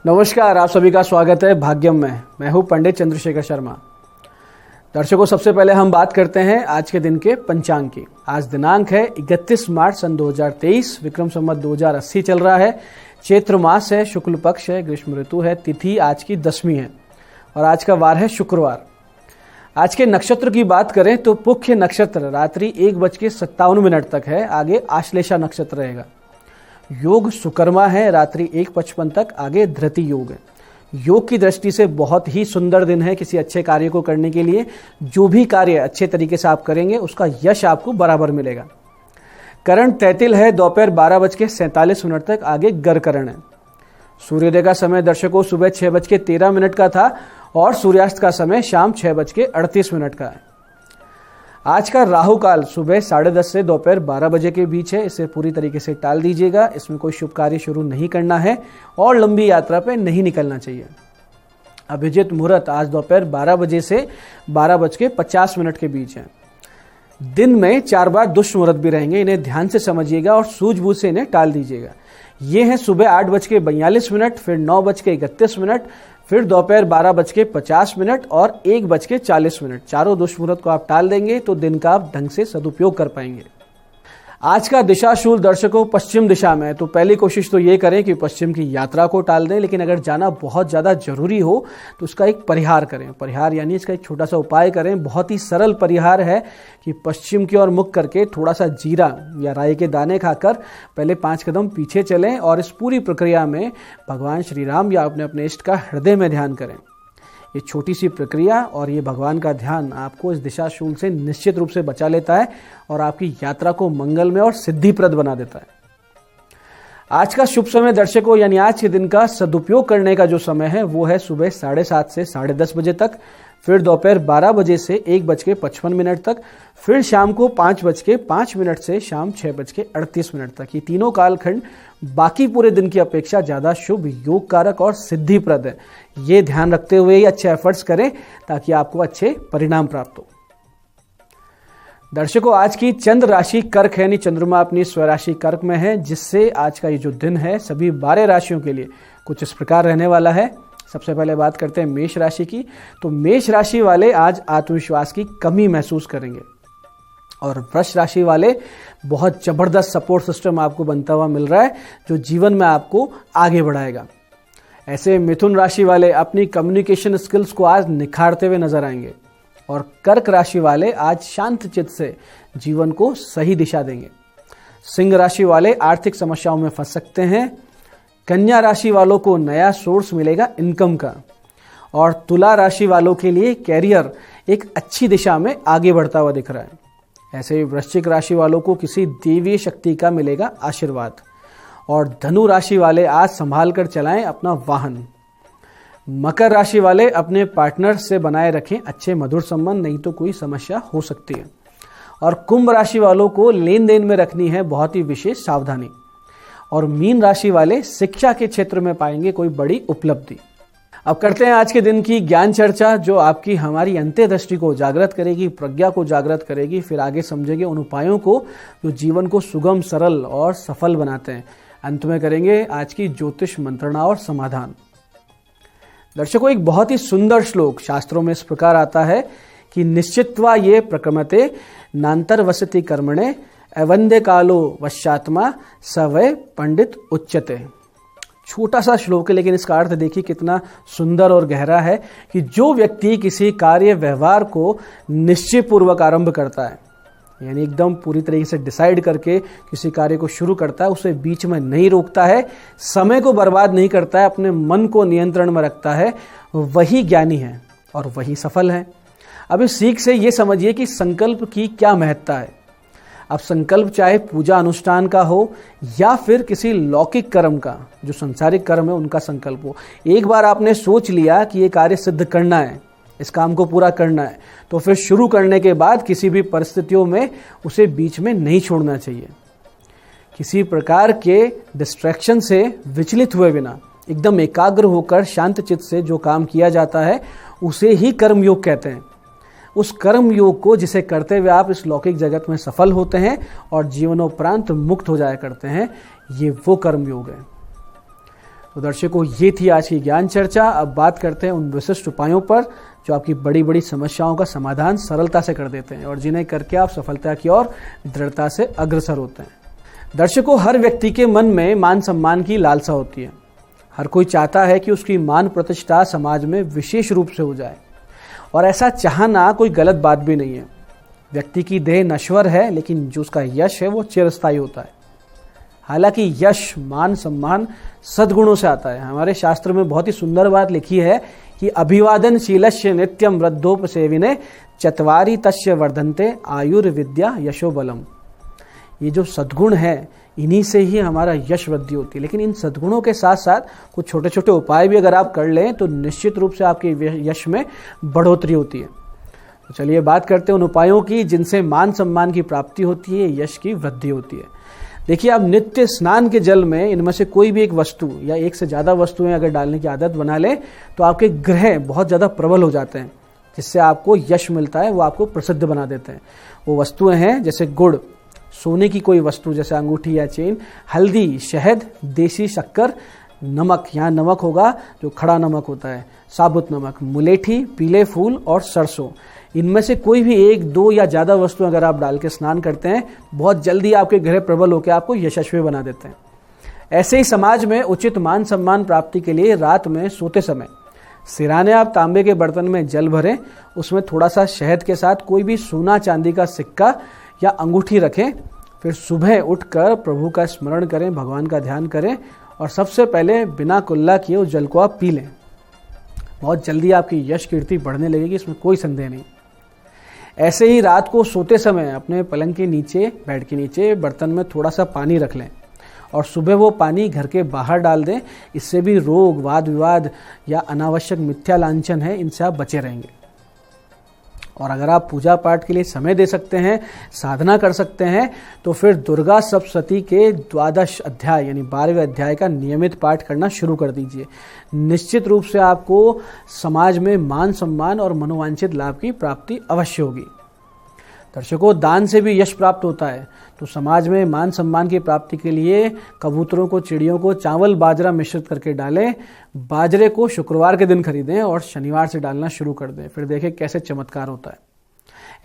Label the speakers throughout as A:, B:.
A: नमस्कार, आप सभी का स्वागत है भाग्यम में। मैं हूं पंडित चंद्रशेखर शर्मा। दर्शकों, सबसे पहले हम बात करते हैं आज के दिन के पंचांग की। आज दिनांक है 31 मार्च सन 2023, विक्रम संवत 2080 चल रहा है। चैत्र मास है, शुक्ल पक्ष है, ग्रीष्म ऋतु है, तिथि आज की 10वीं है और आज का वार है शुक्रवार। आज के नक्षत्र की बात करें तो पुख्य नक्षत्र रात्रि 1:57 तक है, आगे आश्लेषा नक्षत्र रहेगा। योग सुकर्मा है, रात्रि 1:55 तक, आगे धृति योग है। योग की दृष्टि से बहुत ही सुंदर दिन है किसी अच्छे कार्य को करने के लिए। जो भी कार्य अच्छे तरीके से आप करेंगे उसका यश आपको बराबर मिलेगा। करण तैतिल है, दोपहर 12:47 तक, आगे गरकरण है। सूर्योदय का समय दर्शकों सुबह 6:13 का था और सूर्यास्त का समय शाम 6:38 का है। आज का राहु काल सुबह 10:30 से दोपहर 12 बजे के बीच है। इसे पूरी तरीके से टाल दीजिएगा। इसमें कोई शुभ कार्य शुरू नहीं करना है और लंबी यात्रा पे नहीं निकलना चाहिए। अभिजित मुहूर्त आज दोपहर 12 बजे से 12:50 के बीच है। दिन में 4 बार दुष्ट मुहूर्त भी रहेंगे, इन्हें ध्यान से समझिएगा और सूझबूझ से इन्हें टाल दीजिएगा। ये है सुबह 8:42, फिर 9:31, फिर दोपहर 12:50 और 1:40। चारों दुष्ट मुहूर्त को आप टाल देंगे तो दिन का आप ढंग से सदुपयोग कर पाएंगे। आज का दिशाशूल दर्शकों पश्चिम दिशा में है, तो पहली कोशिश तो ये करें कि पश्चिम की यात्रा को टाल दें। लेकिन अगर जाना बहुत ज़्यादा जरूरी हो तो उसका एक परिहार करें। परिहार यानी इसका एक छोटा सा उपाय करें। बहुत ही सरल परिहार है कि पश्चिम की ओर मुख करके थोड़ा सा जीरा या राई के दाने खाकर पहले 5 कदम पीछे चलें और इस पूरी प्रक्रिया में भगवान श्री राम या अपने इष्ट का हृदय में ध्यान करें। ये छोटी सी प्रक्रिया और ये भगवान का ध्यान आपको इस दिशाशूल से निश्चित रूप से बचा लेता है और आपकी यात्रा को मंगलमय और सिद्धिप्रद बना देता है। आज का शुभ समय दर्शकों यानी आज के दिन का सदुपयोग करने का जो समय है वो है सुबह 7:30 से 10:30 बजे तक, फिर दोपहर 12 बजे से 1:55 तक, फिर शाम को 5:05 से शाम 6:38 तक। ये तीनों कालखंड बाकी पूरे दिन की अपेक्षा ज़्यादा शुभ, योग कारक और सिद्धिप्रद है। ये ध्यान रखते हुए ही अच्छे एफर्ट्स करें ताकि आपको अच्छे परिणाम प्राप्त हो। दर्शकों, आज की चंद्र राशि कर्क है, यानी चंद्रमा अपनी स्वराशि कर्क में है, जिससे आज का ये जो दिन है सभी 12 राशियों के लिए कुछ इस प्रकार रहने वाला है। सबसे पहले बात करते हैं मेष राशि की। तो मेष राशि वाले आज आत्मविश्वास की कमी महसूस करेंगे और वृष राशि वाले बहुत जबरदस्त सपोर्ट सिस्टम आपको बनता हुआ मिल रहा है जो जीवन में आपको आगे बढ़ाएगा। ऐसे मिथुन राशि वाले अपनी कम्युनिकेशन स्किल्स को आज निखारते हुए नजर आएंगे और कर्क राशि वाले आज शांत चित्त से जीवन को सही दिशा देंगे। सिंह राशि वाले आर्थिक समस्याओं में फंस सकते हैं। कन्या राशि वालों को नया सोर्स मिलेगा इनकम का और तुला राशि वालों के लिए कैरियर एक अच्छी दिशा में आगे बढ़ता हुआ दिख रहा है। ऐसे ही वृश्चिक राशि वालों को किसी देवीय शक्ति का मिलेगा आशीर्वाद और धनु राशि वाले आज संभाल कर चलाएं अपना वाहन। मकर राशि वाले अपने पार्टनर से बनाए रखें अच्छे मधुर संबंध, नहीं तो कोई समस्या हो सकती है। और कुंभ राशि वालों को लेन देन में रखनी है बहुत ही विशेष सावधानी। और मीन राशि वाले शिक्षा के क्षेत्र में पाएंगे कोई बड़ी उपलब्धि। अब करते हैं आज के दिन की ज्ञान चर्चा, जो आपकी हमारी अंतर्दृष्टि को जागृत करेगी, प्रज्ञा को जागृत करेगी। फिर आगे समझेंगे उन उपायों को जो जीवन को सुगम, सरल और सफल बनाते हैं। अंत में करेंगे आज की ज्योतिष मंत्रणा और समाधान। दर्शकों, एक बहुत ही सुंदर श्लोक शास्त्रों में इस प्रकार आता है कि निश्चित्वा ये प्रक्रमते नान्तर्वसति कर्मणे अवंद्य कालो वश्यात्मा सवय पंडित उच्यते। छोटा सा श्लोक है लेकिन इसका अर्थ देखिए कितना सुंदर और गहरा है कि जो व्यक्ति किसी कार्य व्यवहार को निश्चय पूर्वक आरंभ करता है, यानी एकदम पूरी तरीके से डिसाइड करके किसी कार्य को शुरू करता है, उसे बीच में नहीं रोकता है, समय को बर्बाद नहीं करता है, अपने मन को नियंत्रण में रखता है, वही ज्ञानी है और वही सफल है। अब इस सीख से ये समझिए कि संकल्प की क्या महत्ता है। अब संकल्प चाहे पूजा अनुष्ठान का हो या फिर किसी लौकिक कर्म का, जो संसारिक कर्म है उनका संकल्प हो। एक बार आपने सोच लिया कि ये कार्य सिद्ध करना है, इस काम को पूरा करना है, तो फिर शुरू करने के बाद किसी भी परिस्थितियों में उसे बीच में नहीं छोड़ना चाहिए। किसी प्रकार के डिस्ट्रैक्शन से विचलित हुए बिना एकदम एकाग्र होकर शांत चित्त से जो काम किया जाता है उसे ही कर्मयोग कहते हैं। उस कर्म योग को जिसे करते हुए आप इस लौकिक जगत में सफल होते हैं और जीवनोपरांत मुक्त हो जाया करते हैं, ये वो कर्म योग है। तो दर्शकों, ये थी आज की ज्ञान चर्चा। अब बात करते हैं उन विशिष्ट उपायों पर जो आपकी बड़ी बड़ी समस्याओं का समाधान सरलता से कर देते हैं और जिन्हें करके आप सफलता की ओर दृढ़ता से अग्रसर होते हैं। दर्शकों, हर व्यक्ति के मन में मान सम्मान की लालसा होती है। हर कोई चाहता है कि उसकी मान प्रतिष्ठा समाज में विशेष रूप से हो जाए, और ऐसा चाहना कोई गलत बात भी नहीं है। व्यक्ति की देह नश्वर है, लेकिन जो उसका यश है वो चिरस्थायी होता है। हालांकि यश, मान सम्मान सद्गुणों से आता है। हमारे शास्त्र में बहुत ही सुंदर बात लिखी है कि अभिवादनशीलस्य नित्यम वृद्धोपसेविने चत्वारि तस्य वर्धन्ते आयुर्विद्या यशो बलम। ये जो सद्गुण है, इन्हीं से ही हमारा यश वृद्धि होती है। लेकिन इन सद्गुणों के साथ साथ कुछ छोटे छोटे उपाय भी अगर आप कर लें तो निश्चित रूप से आपके यश में बढ़ोतरी होती है। तो चलिए बात करते हैं उन उपायों की जिनसे मान सम्मान की प्राप्ति होती है, यश की वृद्धि होती है। देखिए, आप नित्य स्नान के जल में इनमें से कोई भी एक वस्तु या एक से ज़्यादा वस्तुएं अगर डालने की आदत बना लें तो आपके ग्रह बहुत ज़्यादा प्रबल हो जाते हैं, जिससे आपको यश मिलता है, वो आपको प्रसिद्ध बना देते हैं। वो वस्तुएं हैं जैसे गुड़, सोने की कोई वस्तु जैसे अंगूठी या चेन, हल्दी, शहद, देसी शक्कर, नमक, यहाँ नमक होगा जो खड़ा नमक होता है, साबुत नमक, मुलेठी, पीले फूल और सरसों। इनमें से कोई भी एक, दो या ज़्यादा वस्तु अगर आप डाल के स्नान करते हैं, बहुत जल्दी आपके ग्रह प्रबल होकर आपको यशस्वी बना देते हैं। ऐसे ही समाज में उचित मान सम्मान प्राप्ति के लिए रात में सोते समय सिराने आप तांबे के बर्तन में जल भरें, उसमें थोड़ा सा शहद के साथ कोई भी सोना चांदी का सिक्का या अंगूठी रखें। फिर सुबह उठकर प्रभु का स्मरण करें, भगवान का ध्यान करें और सबसे पहले बिना कुल्ला किए उस जल को आप पी लें। बहुत जल्दी आपकी यश कीर्ति बढ़ने लगेगी, इसमें कोई संदेह नहीं। ऐसे ही रात को सोते समय अपने पलंग के नीचे, बेड के नीचे बर्तन में थोड़ा सा पानी रख लें और सुबह वो पानी घर के बाहर डाल दें। इससे भी रोग, वाद विवाद या अनावश्यक मिथ्या लांछन है, इनसे आप बचे रहेंगे। और अगर आप पूजा पाठ के लिए समय दे सकते हैं, साधना कर सकते हैं, तो फिर दुर्गा सप्तशती के 12 अध्याय यानी 12वें अध्याय का नियमित पाठ करना शुरू कर दीजिए। निश्चित रूप से आपको समाज में मान सम्मान और मनोवांछित लाभ की प्राप्ति अवश्य होगी। दर्शकों, दान से भी यश प्राप्त होता है। तो समाज में मान सम्मान की प्राप्ति के लिए कबूतरों को, चिड़ियों को चावल बाजरा मिश्रित करके डालें। बाजरे को शुक्रवार के दिन खरीदें और शनिवार से डालना शुरू कर दें। फिर देखें कैसे चमत्कार होता है।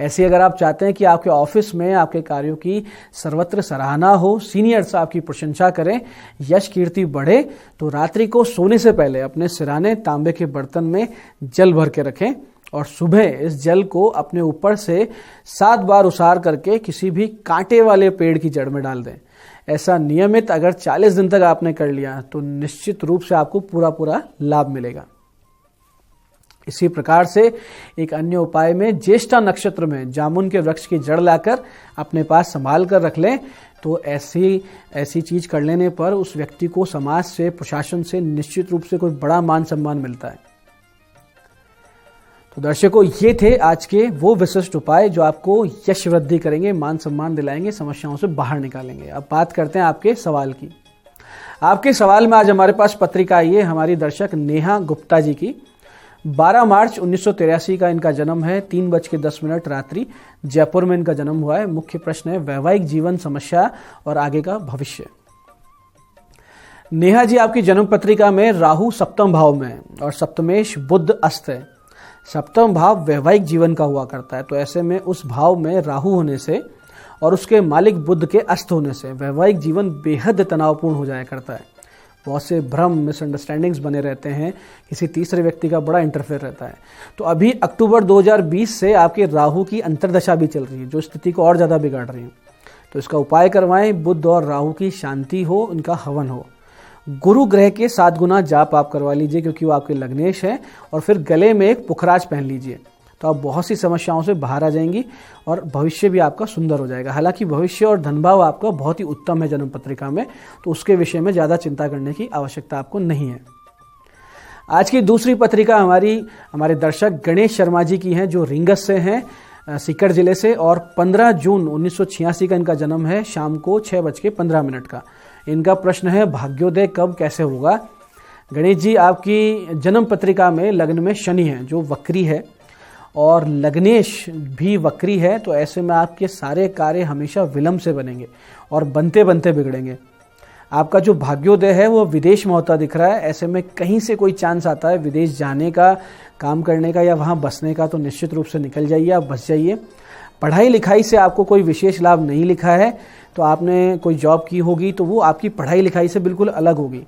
A: ऐसे अगर आप चाहते हैं कि आपके ऑफिस में आपके कार्यों की सर्वत्र सराहना हो, सीनियर्स आपकी प्रशंसा करें, यश कीर्ति बढ़े, तो रात्रि को सोने से पहले अपने सिराने तांबे के बर्तन में जल भर के रखें और सुबह इस जल को अपने ऊपर से 7 बार उसार करके किसी भी कांटे वाले पेड़ की जड़ में डाल दें। ऐसा नियमित अगर 40 दिन तक आपने कर लिया तो निश्चित रूप से आपको पूरा लाभ मिलेगा। इसी प्रकार से एक अन्य उपाय में ज्येष्ठा नक्षत्र में जामुन के वृक्ष की जड़ लाकर अपने पास संभाल कर रख लें। तो ऐसी चीज कर लेने पर उस व्यक्ति को समाज से, प्रशासन से निश्चित रूप से कोई बड़ा मान सम्मान मिलता है। तो दर्शकों, ये थे आज के वो विशिष्ट उपाय जो आपको यश वृद्धि करेंगे, मान सम्मान दिलाएंगे, समस्याओं से बाहर निकालेंगे। अब बात करते हैं आपके सवाल की। आपके सवाल में आज हमारे पास पत्रिका आई है हमारी दर्शक नेहा गुप्ता जी की। 12 मार्च 1983 का इनका जन्म है, 3:10 रात्रि जयपुर में इनका जन्म हुआ है। मुख्य प्रश्न है वैवाहिक जीवन, समस्या और आगे का भविष्य। नेहा जी, आपकी जन्म पत्रिका में राहु सप्तम भाव में है और सप्तमेश बुध अस्त है। सप्तम भाव वैवाहिक जीवन का हुआ करता है, तो ऐसे में उस भाव में राहु होने से और उसके मालिक बुध के अस्त होने से वैवाहिक जीवन बेहद तनावपूर्ण हो जाया करता है। बहुत से भ्रम, मिसअंडरस्टैंडिंग्स बने रहते हैं, किसी तीसरे व्यक्ति का बड़ा इंटरफेयर रहता है। तो अभी अक्टूबर 2020 से आपके राहु की अंतर्दशा भी चल रही है, जो स्थिति को और ज़्यादा बिगाड़ रही है। तो इसका उपाय करवाएं, बुध और राहु की शांति हो, इनका हवन हो। गुरु ग्रह के 7 गुना जाप आप करवा लीजिए, क्योंकि वो आपके लग्नेश है। और फिर गले में एक पुखराज पहन लीजिए, तो आप बहुत सी समस्याओं से बाहर आ जाएंगी और भविष्य भी आपका सुंदर हो जाएगा। हालांकि भविष्य और धनभाव आपका बहुत ही उत्तम है जन्म पत्रिका में, तो उसके विषय में ज़्यादा चिंता करने की आवश्यकता आपको नहीं है। आज की दूसरी पत्रिका हमारे दर्शक गणेश शर्मा जी की है, जो रींगस से हैं, सीकर जिले से, और 15 जून 1986 का इनका जन्म है, शाम को 6:15 का। इनका प्रश्न है भाग्योदय कब, कैसे होगा। गणेश जी, आपकी जन्म पत्रिका में लग्न में शनि है जो वक्री है और लग्नेश भी वक्री है, तो ऐसे में आपके सारे कार्य हमेशा विलंब से बनेंगे और बनते बनते बिगड़ेंगे। आपका जो भाग्योदय है वो विदेश में होता दिख रहा है। ऐसे में कहीं से कोई चांस आता है विदेश जाने का, काम करने का या वहाँ बसने का, तो निश्चित रूप से निकल जाइए, आप बस जाइए। पढ़ाई लिखाई से आपको कोई विशेष लाभ नहीं लिखा है, तो आपने कोई जॉब की होगी तो वो आपकी पढ़ाई लिखाई से बिल्कुल अलग होगी।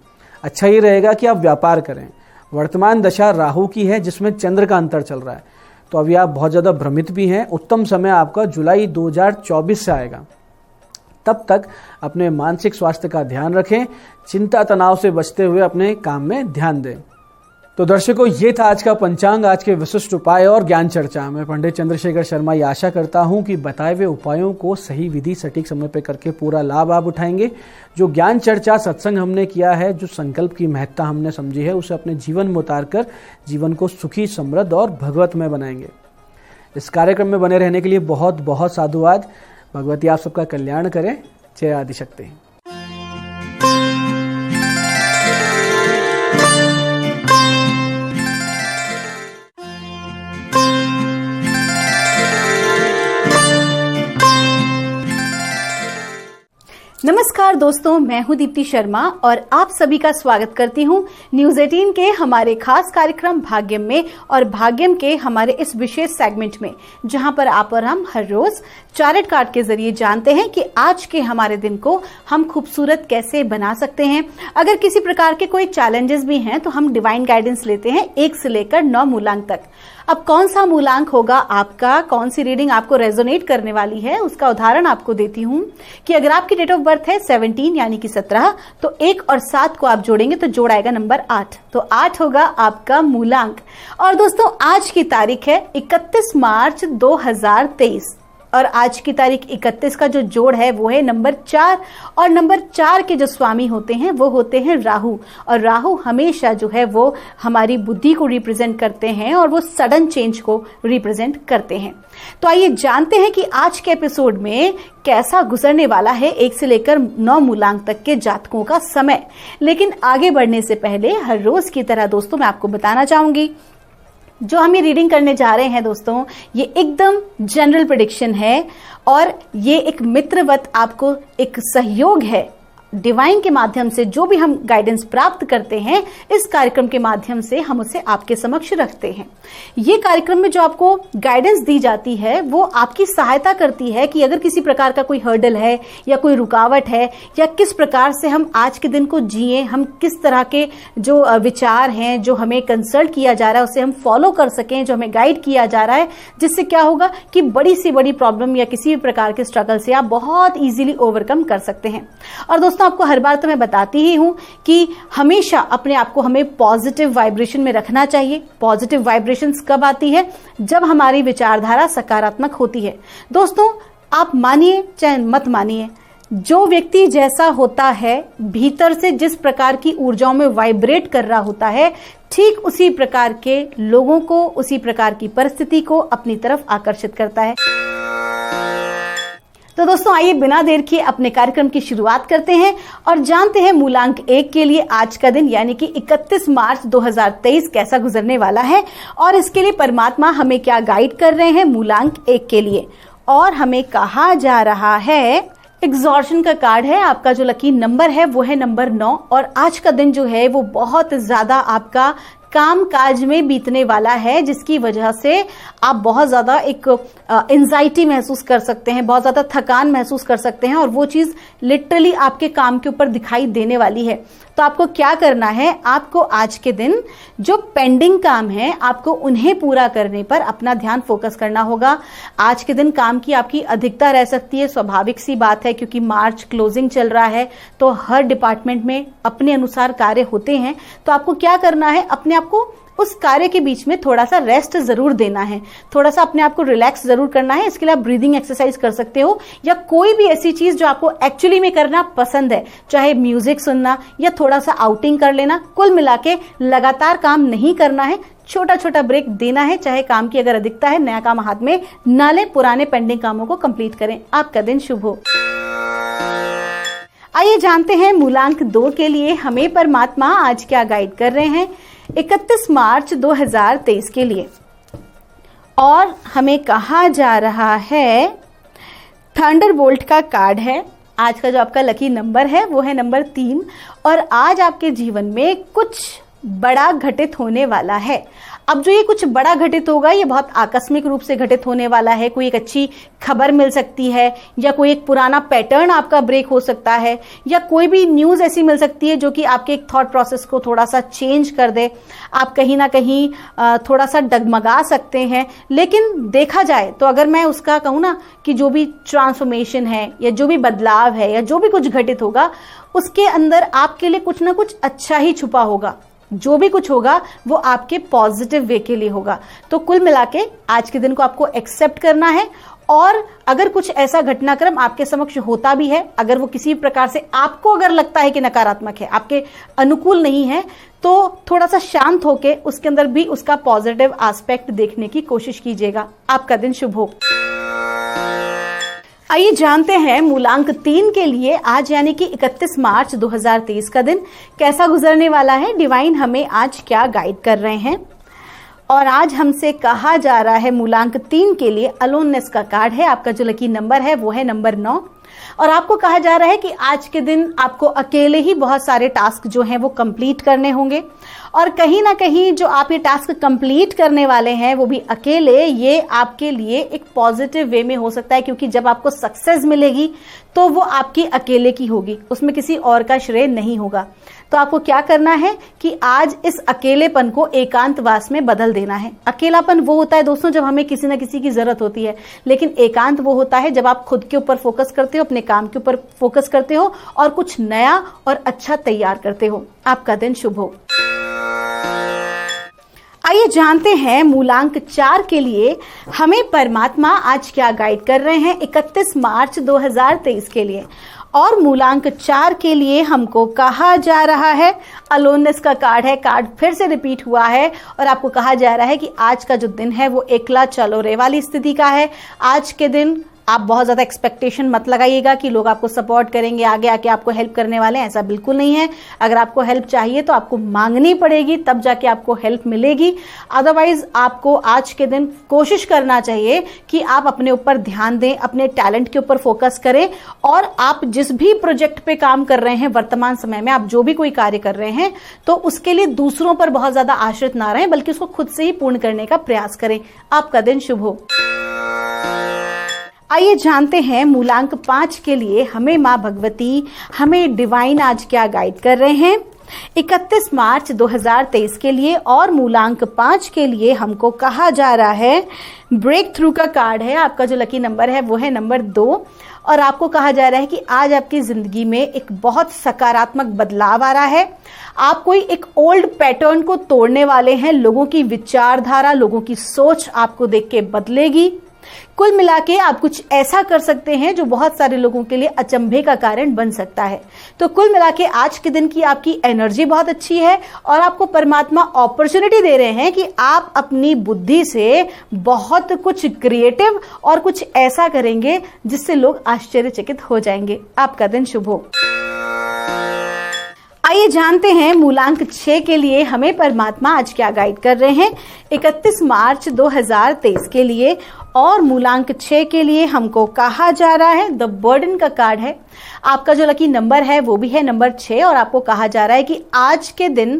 A: अच्छा ये रहेगा कि आप व्यापार करें। वर्तमान दशा राहु की है जिसमें चंद्र का अंतर चल रहा है, तो अभी आप बहुत ज़्यादा भ्रमित भी हैं। उत्तम समय आपका जुलाई 2024 से आएगा। तब तक अपने मानसिक स्वास्थ्य का ध्यान रखें, चिंता तनाव से बचते हुए अपने काम में ध्यान दें। तो दर्शकों, ये था आज का पंचांग, आज के विशिष्ट उपाय और ज्ञान चर्चा। मैं पंडित चंद्रशेखर शर्मा ये आशा करता हूँ कि बताए हुए उपायों को सही विधि सटीक समय पर करके पूरा लाभ आप उठाएंगे। जो ज्ञान चर्चा सत्संग हमने किया है, जो संकल्प की महत्ता हमने समझी है, उसे अपने जीवन में उतारकर जीवन को सुखी, समृद्ध और भगवतमय बनाएंगे। इस कार्यक्रम में बने रहने के लिए बहुत बहुत साधुवाद। भगवती आप सबका कल्याण करें। जय आदिशक्ति।
B: नमस्कार दोस्तों, मैं हूं दीप्ति शर्मा और आप सभी का स्वागत करती हूं न्यूज 18 के हमारे खास कार्यक्रम भाग्यम में और भाग्यम के हमारे इस विशेष सेगमेंट में, जहां पर आप और हम हर रोज टैरोट कार्ड के जरिए जानते हैं कि आज के हमारे दिन को हम खूबसूरत कैसे बना सकते हैं। अगर किसी प्रकार के कोई चैलेंजेस भी हैं तो हम डिवाइन गाइडेंस लेते हैं 1 से लेकर 9 मूलांक तक। अब कौन सा मूलांक होगा आपका, कौन सी रीडिंग आपको रेजोनेट करने वाली है, उसका उदाहरण आपको देती हूं कि अगर आपकी डेट ऑफ बर्थ है 17 यानी कि 17, तो 1 और 7 को आप जोड़ेंगे तो जोड़ आएगा नंबर 8, तो 8 होगा आपका मूलांक। और दोस्तों, आज की तारीख है 31 मार्च 2023 और आज की तारीख 31 का जो जोड़ है वो है नंबर 4 और नंबर 4 के जो स्वामी होते हैं वो होते हैं राहु। और राहु हमेशा जो है वो हमारी बुद्धि को रिप्रेजेंट करते हैं और वो सडन चेंज को रिप्रेजेंट करते हैं। तो आइए जानते हैं कि आज के एपिसोड में कैसा गुजरने वाला है 1 से लेकर 9 मूलांक तक के जातकों का समय। लेकिन आगे बढ़ने से पहले हर रोज की तरह दोस्तों मैं आपको बताना चाहूंगी, जो हम ये रीडिंग करने जा रहे हैं दोस्तों, ये एकदम जनरल प्रेडिक्शन है और ये एक मित्रवत आपको एक सहयोग है। डिवाइन के माध्यम से जो भी हम गाइडेंस प्राप्त करते हैं, इस कार्यक्रम के माध्यम से हम उसे आपके समक्ष रखते हैं। ये कार्यक्रम में जो आपको गाइडेंस दी जाती है वो आपकी सहायता करती है कि अगर किसी प्रकार का कोई हर्डल है या कोई रुकावट है या किस प्रकार से हम आज के दिन को जिए, हम किस तरह के जो विचार हैं जो हमें कंसल्ट किया जा रहा है उसे हम फॉलो कर सकें, जो हमें गाइड किया जा रहा है, जिससे क्या होगा कि बड़ी से बड़ी प्रॉब्लम या किसी भी प्रकार के स्ट्रगल से आप बहुत इजीली ओवरकम कर सकते हैं। और दोस्तों, आपको हर बार तो मैं बताती ही हूं कि हमेशा अपने आप को हमें पॉजिटिव वाइब्रेशन में रखना चाहिए। पॉजिटिव वाइब्रेशंस कब आती है? जब हमारी विचारधारा सकारात्मक होती है। दोस्तों, आप मानिए चाहे मत मानिए, जो व्यक्ति जैसा होता है, भीतर से जिस प्रकार की ऊर्जाओं में वाइब्रेट कर रहा होता है, ठीक उसी प्रकार के लोगों को, उसी प्रकार की परिस्थिति को अपनी तरफ आकर्षित करता है। तो दोस्तों, आइए बिना देर किए अपने कार्यक्रम की शुरुआत करते हैं और जानते हैं मूलांक 1 के लिए आज का दिन यानी कि 31 मार्च 2023 कैसा गुजरने वाला है और इसके लिए परमात्मा हमें क्या गाइड कर रहे हैं मूलांक 1 के लिए। और हमें कहा जा रहा है, एग्जॉर्शन का कार्ड है, आपका जो लकी नंबर है वो है नंबर 9 और आज का दिन जो है वो बहुत ज्यादा आपका काम काज में बीतने वाला है, जिसकी वजह से आप बहुत ज्यादा एक एंजाइटी महसूस कर सकते हैं, बहुत ज्यादा थकान महसूस कर सकते हैं और वो चीज लिटरली आपके काम के ऊपर दिखाई देने वाली है। तो आपको क्या करना है, आपको आज के दिन जो पेंडिंग काम है आपको उन्हें पूरा करने पर अपना ध्यान फोकस करना होगा। आज के दिन काम की आपकी अधिकता रह सकती है, स्वाभाविक सी बात है क्योंकि मार्च क्लोजिंग चल रहा है तो हर डिपार्टमेंट में अपने अनुसार कार्य होते हैं। तो आपको क्या करना है, अपने आप को उस कार्य के बीच में थोड़ा सा रेस्ट जरूर देना है, थोड़ा सा अपने आप को रिलैक्स जरूर करना है। इसके लिए आप ब्रीदिंग एक्सरसाइज कर सकते हो या कोई भी ऐसी चीज जो आपको एक्चुअली में करना पसंद है, चाहे म्यूजिक सुनना या थोड़ा सा आउटिंग कर लेना। कुल मिला के लगातार काम नहीं करना है, छोटा छोटा ब्रेक देना है। चाहे काम की अगर अधिकता है, नया काम हाथ में ना ले, पुराने पेंडिंग कामों को कंप्लीट करें। आपका दिन शुभ हो। आइए जानते हैं मूलांक 2 के लिए हमें परमात्मा आज क्या गाइड कर रहे हैं 31 मार्च 2023 के लिए। और हमें कहा जा रहा है, थंडरबोल्ट का कार्ड है आज का जो आपका लकी नंबर है वो है नंबर 3 और आज आपके जीवन में कुछ बड़ा घटित होने वाला है। अब जो ये कुछ बड़ा घटित होगा ये बहुत आकस्मिक रूप से घटित होने वाला है। कोई एक अच्छी खबर मिल सकती है या कोई एक पुराना पैटर्न आपका ब्रेक हो सकता है या कोई भी न्यूज़ ऐसी मिल सकती है जो कि आपके एक थॉट प्रोसेस को थोड़ा सा चेंज कर दे। आप कहीं ना कहीं थोड़ा सा डगमगा सकते हैं। लेकिन देखा जाए तो अगर मैं उसका कहूँ ना कि जो भी ट्रांसफॉर्मेशन है या जो भी बदलाव है या जो भी कुछ घटित होगा उसके अंदर आपके लिए कुछ ना कुछ अच्छा ही छुपा होगा। जो भी कुछ होगा वो आपके पॉजिटिव वे के लिए होगा। तो कुल मिला के आज के दिन को आपको एक्सेप्ट करना है और अगर कुछ ऐसा घटनाक्रम आपके समक्ष होता भी है, अगर वो किसी प्रकार से आपको अगर लगता है कि नकारात्मक है, आपके अनुकूल नहीं है, तो थोड़ा सा शांत होके उसके अंदर भी उसका पॉजिटिव एस्पेक्ट देखने की कोशिश कीजिएगा। आपका दिन शुभ हो। आइए जानते हैं मूलांक 3 के लिए आज यानी कि 31 मार्च 2023 का दिन कैसा गुजरने वाला है। डिवाइन हमें आज क्या गाइड कर रहे हैं और आज हमसे कहा जा रहा है मूलांक 3 के लिए अलोननेस का कार्ड है। आपका जो लकी नंबर है वो है नंबर 9 और आपको कहा जा रहा है कि आज के दिन आपको अकेले ही बहुत सारे टास्क जो हैं वो कंप्लीट करने होंगे और कहीं ना कहीं जो आप ये टास्क कंप्लीट करने वाले हैं वो भी अकेले, ये आपके लिए एक पॉजिटिव वे में हो सकता है क्योंकि जब आपको सक्सेस मिलेगी तो वो आपकी अकेले की होगी, उसमें किसी और का श्रेय नहीं होगा। तो आपको क्या करना है कि आज इस अकेलेपन को एकांतवास में बदल देना है। अकेलापन वो होता है दोस्तों जब हमें किसी ना किसी की जरूरत होती है, लेकिन एकांत वो होता है जब आप खुद के ऊपर फोकस करते हो, अपने काम के ऊपर फोकस करते हो और कुछ नया और अच्छा तैयार करते हो। आपका दिन शुभ हो। आइए जानते हैं मूलांक 4 के लिए हमें परमात्मा आज क्या गाइड कर रहे हैं 31 मार्च 2023 के लिए। और मूलांक 4 के लिए हमको कहा जा रहा है, अलोननेस का कार्ड है, कार्ड फिर से रिपीट हुआ है और आपको कहा जा रहा है कि आज का जो दिन है वो एकला चलो रे वाली स्थिति का है। आज के दिन आप बहुत ज़्यादा एक्सपेक्टेशन मत लगाइएगा कि लोग आपको सपोर्ट करेंगे, आगे आके आपको हेल्प करने वाले हैं, ऐसा बिल्कुल नहीं है। अगर आपको हेल्प चाहिए तो आपको मांगनी पड़ेगी, तब जाके आपको हेल्प मिलेगी। अदरवाइज आपको आज के दिन कोशिश करना चाहिए कि आप अपने ऊपर ध्यान दें, अपने टैलेंट के ऊपर फोकस करें और आप जिस भी प्रोजेक्ट पे काम कर रहे हैं वर्तमान समय में, आप जो भी कोई कार्य कर रहे हैं तो उसके लिए दूसरों पर बहुत ज़्यादा आश्रित ना रहें, बल्कि उसको खुद से ही पूर्ण करने का प्रयास करें। आपका दिन शुभ हो। आइए जानते हैं मूलांक 5 के लिए हमें माँ भगवती, हमें डिवाइन आज क्या गाइड कर रहे हैं 31 मार्च 2023 के लिए। और मूलांक 5 के लिए हमको कहा जा रहा है, ब्रेक थ्रू का कार्ड है। आपका जो लकी नंबर है वो है नंबर 2 और आपको कहा जा रहा है कि आज आपकी जिंदगी में एक बहुत सकारात्मक बदलाव आ रहा है। आप कोई एक ओल्ड पैटर्न को तोड़ने वाले हैं। लोगों की विचारधारा, लोगों की सोच आपको देख के बदलेगी। कुल मिला के आप कुछ ऐसा कर सकते हैं जो बहुत सारे लोगों के लिए अचंभे का कारण बन सकता है। तो कुल मिला के आज के दिन की आपकी एनर्जी बहुत अच्छी है और आपको परमात्मा अपॉर्चुनिटी दे रहे हैं कि आप अपनी बुद्धि से बहुत कुछ क्रिएटिव और कुछ ऐसा करेंगे जिससे लोग आश्चर्यचकित हो जाएंगे। आपका दिन शुभ हो। आइए जानते हैं मूलांक 6 के लिए हमें परमात्मा आज क्या गाइड कर रहे हैं 31 मार्च 2023 के लिए। और मूलांक 6 के लिए हमको कहा जा रहा है, द बर्डन का कार्ड है। आपका जो लकी नंबर है वो भी है नंबर 6 और आपको कहा जा रहा है कि आज के दिन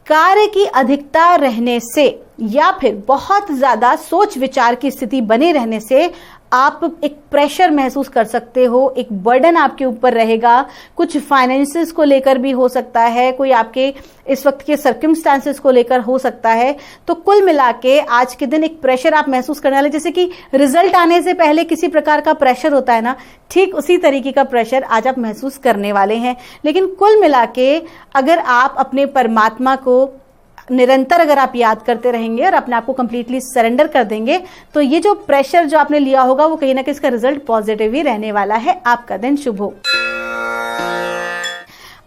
B: कार्य की अधिकता रहने से या फिर बहुत ज्यादा सोच विचार की स्थिति बने रहने से आप एक प्रेशर महसूस कर सकते हो, एक बर्डन आपके ऊपर रहेगा। कुछ फाइनेंसेस को लेकर भी हो सकता है, कोई आपके इस वक्त के सर्कमस्टांसेस को लेकर हो सकता है। तो कुल मिला के आज के दिन एक प्रेशर आप महसूस करने वाले, जैसे कि रिजल्ट आने से पहले किसी प्रकार का प्रेशर होता है ना, ठीक उसी तरीके का प्रेशर आज आप महसूस करने वाले हैं। लेकिन कुल मिला के अगर आप अपने परमात्मा को निरंतर अगर आप याद करते रहेंगे और अपने आप को कंप्लीटली सरेंडर कर देंगे तो ये जो प्रेशर जो आपने लिया होगा वो कहीं ना कहीं इसका रिजल्ट पॉजिटिव ही रहने वाला है। आपका दिन शुभ हो।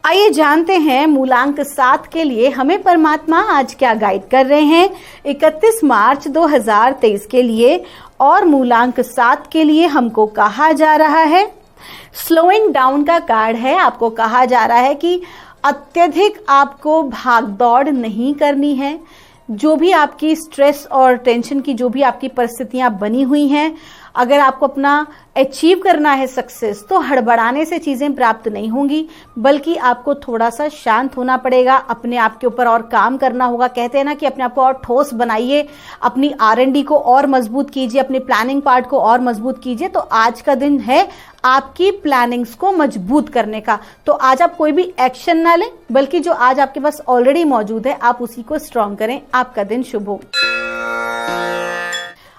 B: आइए जानते हैं मूलांक 7 के लिए हमें परमात्मा आज क्या गाइड कर रहे हैं 31 मार्च 2023 के लिए। और मूलांक 7 के लिए हमको कहा जा रहा है, स्लोइंग डाउन का कार्ड है। आपको कहा जा रहा है कि अत्यधिक आपको भागदौड़ नहीं करनी है। जो भी आपकी स्ट्रेस और टेंशन की जो भी आपकी परिस्थितियां बनी हुई हैं, अगर आपको अपना अचीव करना है सक्सेस, तो हड़बड़ाने से चीजें प्राप्त नहीं होंगी, बल्कि आपको थोड़ा सा शांत होना पड़ेगा, अपने आप के ऊपर और काम करना होगा। कहते हैं ना कि अपने आप को और ठोस बनाइए, अपनी R&D को और मजबूत कीजिए, अपनी प्लानिंग पार्ट को और मजबूत कीजिए। तो आज का दिन है आपकी प्लानिंग्स को मजबूत करने का। तो आज आप कोई भी एक्शन ना लें, बल्कि जो आज आपके पास ऑलरेडी मौजूद है आप उसी को स्ट्रॉन्ग करें। आपका दिन शुभ हो।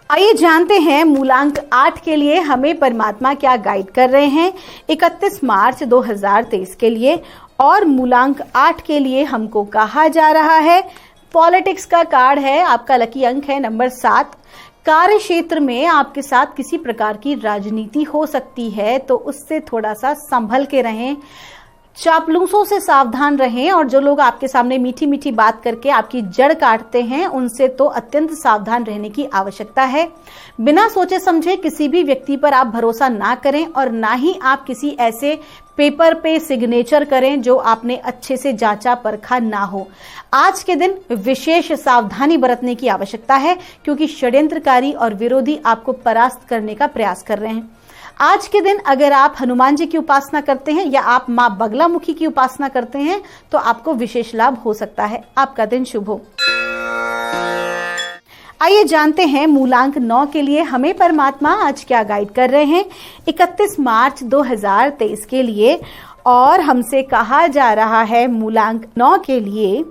B: आइए जानते हैं मूलांक 8 के लिए हमें परमात्मा क्या गाइड कर रहे हैं 31 मार्च 2023 के लिए। और मूलांक 8 के लिए हमको कहा जा रहा है, पॉलिटिक्स का कार्ड है, आपका लकी अंक है नंबर 7। कार्य क्षेत्र में आपके साथ किसी प्रकार की राजनीति हो सकती है, तो उससे थोड़ा सा संभल के रहें, चापलूसों से सावधान रहें, और जो लोग आपके सामने मीठी मीठी बात करके आपकी जड़ काटते हैं उनसे तो अत्यंत सावधान रहने की आवश्यकता है। बिना सोचे समझे किसी भी व्यक्ति पर आप भरोसा ना करें, और ना ही आप किसी ऐसे पेपर पे सिग्नेचर करें जो आपने अच्छे से जांचा परखा ना हो। आज के दिन विशेष सावधानी बरतने की आवश्यकता है, क्योंकि षड्यंत्रकारी और विरोधी आपको परास्त करने का प्रयास कर रहे हैं। आज के दिन अगर आप हनुमान जी की उपासना करते हैं या आप मां बगलामुखी की उपासना करते हैं, तो आपको विशेष लाभ हो सकता है। आपका दिन शुभ हो। आइए जानते हैं मूलांक 9 के लिए हमें परमात्मा आज क्या गाइड कर रहे हैं 31 मार्च 2023 के लिए। और हमसे कहा जा रहा है मूलांक 9 के लिए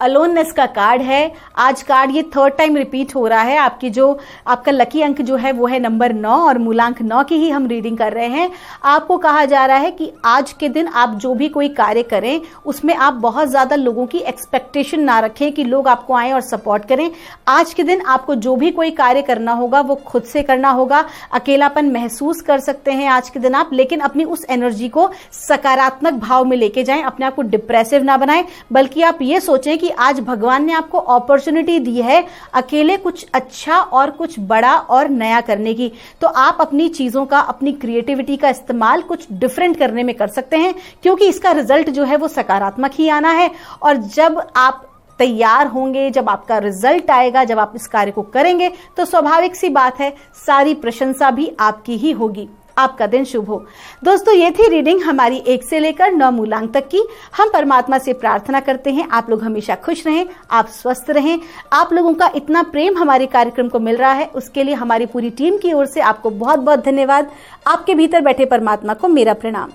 B: अलोननेस का कार्ड है। आज कार्ड ये 3rd टाइम रिपीट हो रहा है। आपका लकी अंक जो है वो है नंबर 9, और मूलांक 9 की ही हम रीडिंग कर रहे हैं। आपको कहा जा रहा है कि आज के दिन आप जो भी कोई कार्य करें उसमें आप बहुत ज्यादा लोगों की एक्सपेक्टेशन ना रखें कि लोग आपको आए और सपोर्ट करें। आज के दिन आपको जो भी कोई कार्य करना होगा वो खुद से करना होगा। अकेलापन महसूस कर सकते हैं आज के दिन आप, लेकिन अपनी उस एनर्जी को सकारात्मक भाव में लेके जाएं। अपने आप को डिप्रेसिव ना बनाएं, बल्कि आप ये सोचें कि आज भगवान ने आपको अपॉर्चुनिटी दी है अकेले कुछ अच्छा और कुछ बड़ा और नया करने की। तो आप अपनी चीजों का, अपनी क्रिएटिविटी का इस्तेमाल कुछ डिफरेंट करने में कर सकते हैं, क्योंकि इसका रिजल्ट जो है वो सकारात्मक ही आना है। और जब आप तैयार होंगे, जब आपका रिजल्ट आएगा, जब आप इस कार्य को करेंगे, तो स्वाभाविक सी बात है सारी प्रशंसा भी आपकी ही होगी। आपका दिन शुभ हो। दोस्तों, ये थी रीडिंग हमारी 1 से लेकर 9 मूलांक तक की। हम परमात्मा से प्रार्थना करते हैं आप लोग हमेशा खुश रहें, आप स्वस्थ रहें। आप लोगों का इतना प्रेम हमारे कार्यक्रम को मिल रहा है, उसके लिए हमारी पूरी टीम की ओर से आपको बहुत बहुत धन्यवाद। आपके भीतर बैठे परमात्मा को मेरा प्रणाम।